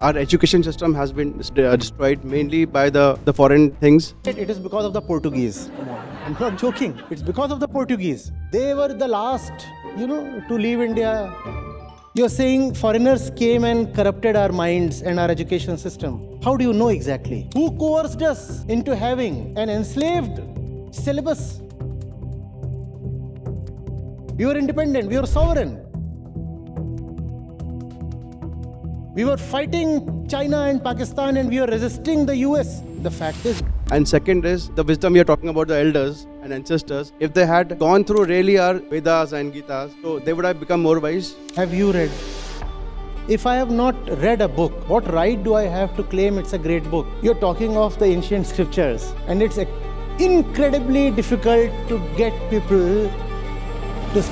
Our education system has been destroyed mainly by the foreign things. It is because of the Portuguese. I'm not joking. It's because of the Portuguese. They were the last, to leave India. You're saying foreigners came and corrupted our minds and our education system. How do you know exactly? Who coerced us into having an enslaved syllabus? We were independent. We were sovereign. We were fighting China and Pakistan and we were resisting the US. The fact is. And second is the wisdom we are talking about, the elders and ancestors. If they had gone through really our Vedas and Gitas, so they would have become more wise. Have you read? If I have not read a book, what right do I have to claim it's a great book? You're talking of the ancient scriptures, and it's incredibly difficult to get people to.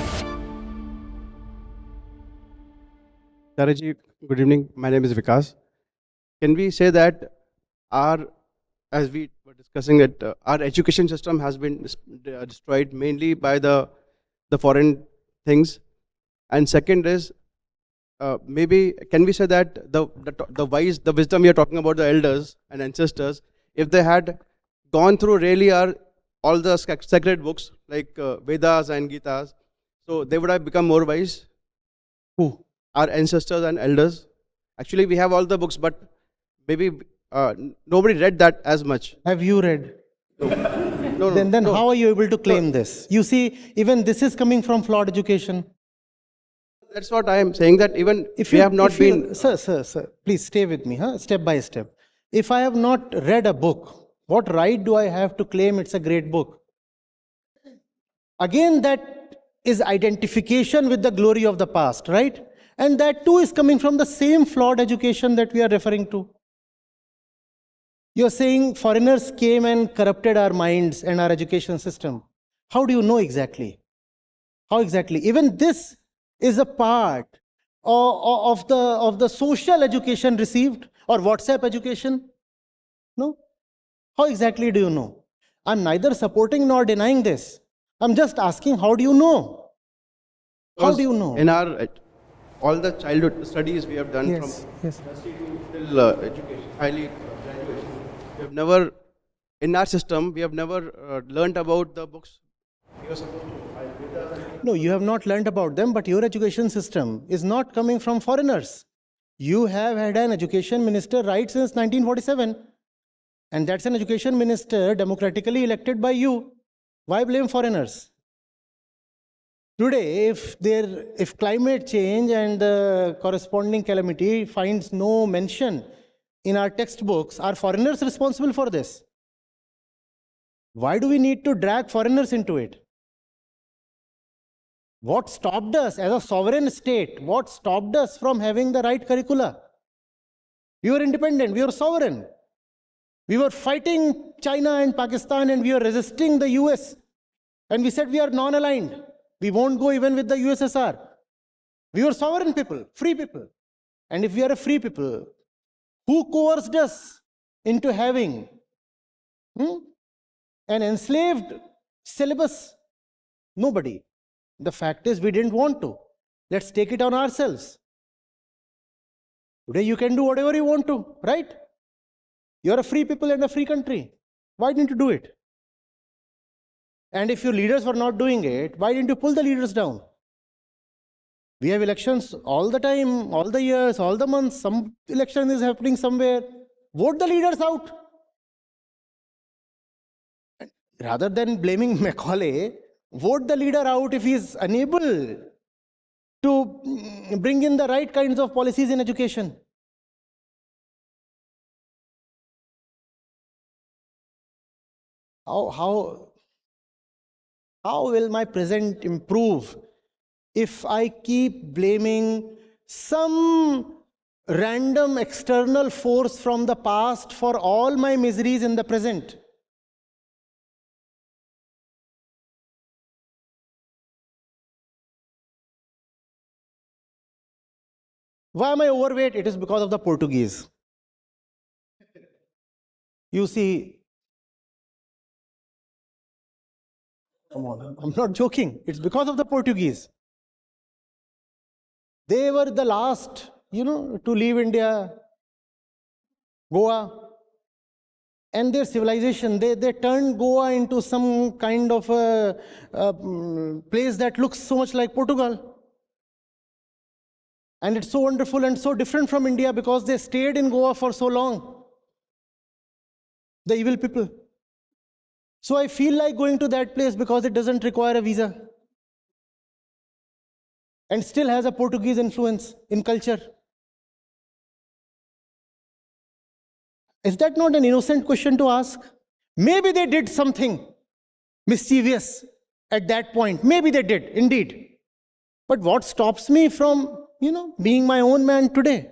Acharya Ji, good evening. My name is Vikas. Can we say that as we were discussing it, our education system has been destroyed mainly by the foreign things? And second is, maybe can we say that the wisdom we are talking about, the elders and ancestors, if they had gone through really all the sacred books like Vedas and Gitas, so they would have become more wise? Who? Our ancestors and elders. Actually, we have all the books, but maybe nobody read that as much. Have you read? No. Then how are you able to claim this? You see, even this is coming from flawed education. That's what I am saying, that even if we have not been... Sir, please stay with me, step by step. If I have not read a book, what right do I have to claim it's a great book? Again, that is identification with the glory of the past, right? And that too is coming from the same flawed education that we are referring to. You're saying foreigners came and corrupted our minds and our education system. How do you know exactly? How exactly? Even this is a part of the social education received, or WhatsApp education. No? How exactly do you know? I'm neither supporting nor denying this. I'm just asking, how do you know? How do you know? In our all the childhood studies we have done, Yes. from nursery to till education, highly graduation, we have never, in our system, we have never learnt about the books we were supposed to. No, you have not learned about them, but your education system is not coming from foreigners. You have had an education minister right since 1947, and that's an education minister democratically elected by you. Why blame foreigners? Today, if climate change and the corresponding calamity finds no mention in our textbooks, are foreigners responsible for this? Why do we need to drag foreigners into it? What stopped us as a sovereign state? What stopped us from having the right curricula? We were independent, we were sovereign. We were fighting China and Pakistan and we were resisting the US. And we said we are non-aligned. We won't go even with the USSR. We were sovereign people, free people. And if we are a free people, who coerced us into having an enslaved syllabus? Nobody. The fact is, we didn't want to. Let's take it on ourselves. Today you can do whatever you want to, right? You're a free people and a free country. Why didn't you do it? And if your leaders were not doing it, why didn't you pull the leaders down? We have elections all the time, all the years, all the months. Some election is happening somewhere. Vote the leaders out. And rather than blaming Macaulay, vote the leader out if he is unable to bring in the right kinds of policies in education. How will my present improve if I keep blaming some random external force from the past for all my miseries in the present? Why am I overweight? It is because of the Portuguese. You see, come on, I'm not joking. It's because of the Portuguese. They were the last, to leave India. Goa, and their civilization, they turned Goa into some kind of a place that looks so much like Portugal. And it's so wonderful and so different from India because they stayed in Goa for so long. The evil people. So I feel like going to that place because it doesn't require a visa. And still has a Portuguese influence in culture. Is that not an innocent question to ask? Maybe they did something mischievous at that point. Maybe they did, indeed. But what stops me from, being my own man today?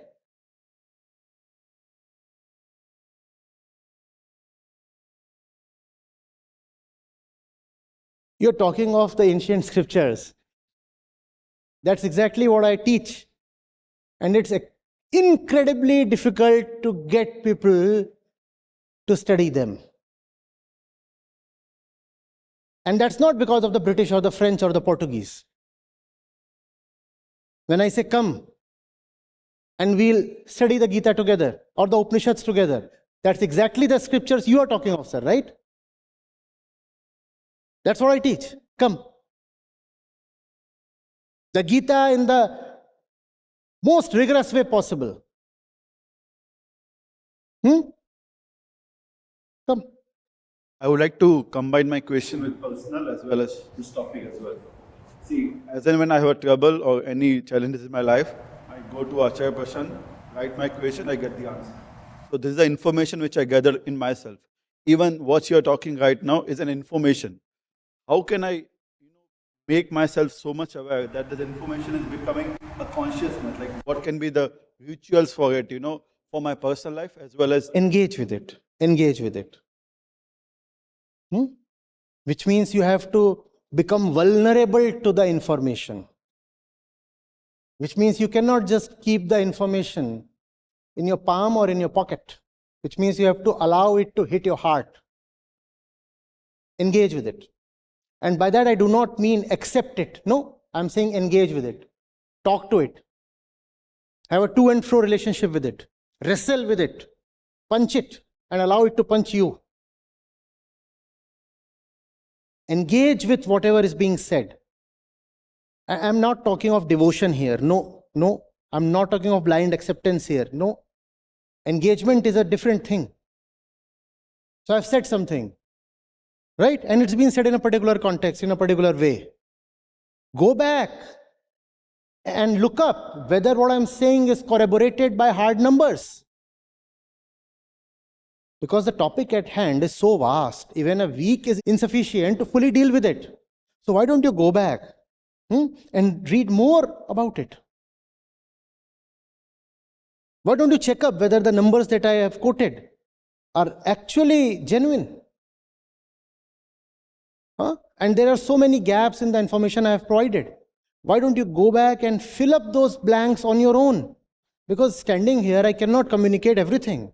You're talking of the ancient scriptures. That's exactly what I teach. And it's incredibly difficult to get people to study them. And that's not because of the British or the French or the Portuguese. When I say come and we'll study the Gita together or the Upanishads together, that's exactly the scriptures you are talking of, sir, right? That's what I teach. Come. The Gita in the most rigorous way possible. Come. I would like to combine my question with personal as well as this topic as well. See, as and when I have a trouble or any challenges in my life, I go to Acharya Prashant, write my question, I get the answer. So this is the information which I gather in myself. Even what you are talking right now is an information. How can I make myself so much aware that this information is becoming a consciousness? Like what can be the rituals for it, for my personal life as well as... Engage with it. Engage with it. Which means you have to become vulnerable to the information. Which means you cannot just keep the information in your palm or in your pocket. Which means you have to allow it to hit your heart. Engage with it. And by that I do not mean accept it. No, I'm saying engage with it. Talk to it. Have a to and fro relationship with it. Wrestle with it. Punch it and allow it to punch you. Engage with whatever is being said. I'm not talking of devotion here. No. I'm not talking of blind acceptance here. No. Engagement is a different thing. So I've said something. Right? And it's been said in a particular context, in a particular way. Go back and look up whether what I'm saying is corroborated by hard numbers. Because the topic at hand is so vast, even a week is insufficient to fully deal with it. So why don't you go back and read more about it? Why don't you check up whether the numbers that I have quoted are actually genuine? And there are so many gaps in the information I have provided. Why don't you go back and fill up those blanks on your own? Because standing here, I cannot communicate everything.